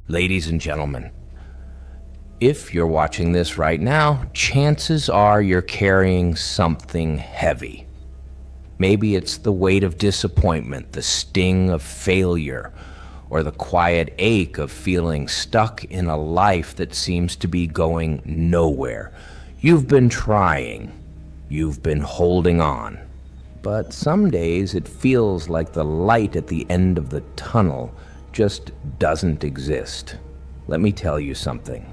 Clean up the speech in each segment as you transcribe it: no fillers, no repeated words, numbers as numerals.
Ladies and gentlemen, if you're watching this right now, chances are you're carrying something heavy. Maybe it's the weight of disappointment, the sting of failure, or the quiet ache of feeling stuck in a life that seems to be going nowhere. You've been trying, you've been holding on, but some days it feels like the light at the end of the tunnel just doesn't exist. Let me tell you something.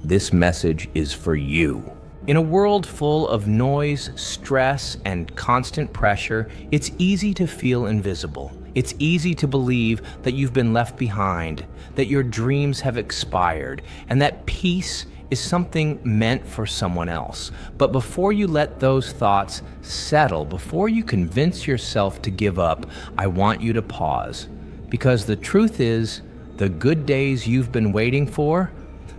This message is for you. In a world full of noise, stress, and constant pressure, it's easy to feel invisible. It's easy to believe that you've been left behind, that your dreams have expired, and that peace is something meant for someone else. But before you let those thoughts settle, before you convince yourself to give up, I want you to pause. Because the truth is, the good days you've been waiting for,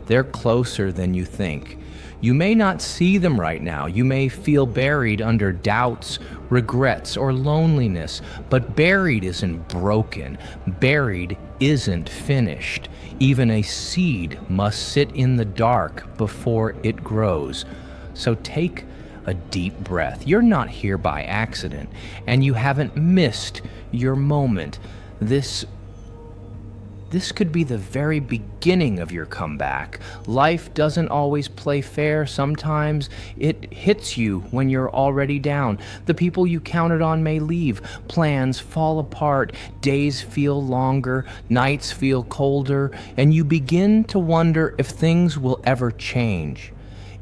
they're closer than you think. You may not see them right now. You may feel buried under doubts, regrets, or loneliness, but buried isn't broken. Buried isn't finished. Even a seed must sit in the dark before it grows. So take a deep breath. You're not here by accident, and you haven't missed your moment. This could be the very beginning of your comeback. Life doesn't always play fair. Sometimes it hits you when you're already down. The people you counted on may leave. Plans fall apart. Days feel longer. Nights feel colder. And you begin to wonder if things will ever change.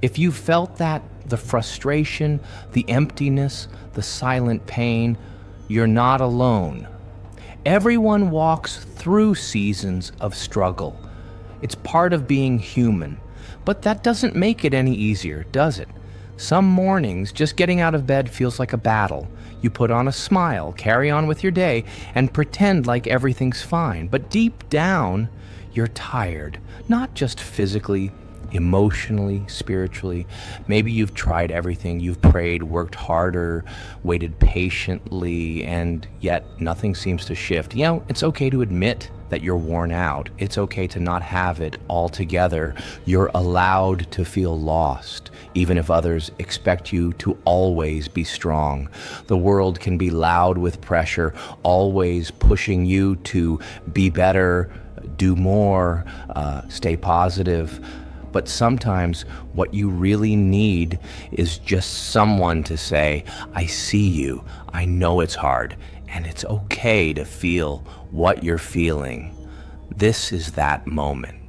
If you felt that, the frustration, the emptiness, the silent pain, you're not alone. Everyone walks through seasons of struggle. It's part of being human. But that doesn't make it any easier, does it? Some mornings, just getting out of bed feels like a battle. You put on a smile, carry on with your day, and pretend like everything's fine. But deep down, you're tired. Not just physically, emotionally, spiritually. Maybe you've tried everything. You've prayed, worked harder, waited patiently, and yet nothing seems to shift. You know, it's okay to admit that you're worn out. It's okay to not have it all together. You're allowed to feel lost, even if others expect you to always be strong. The world can be loud with pressure, always pushing you to be better, do more, stay positive. But sometimes what you really need is just someone to say, I see you, I know it's hard, and it's okay to feel what you're feeling. This is that moment.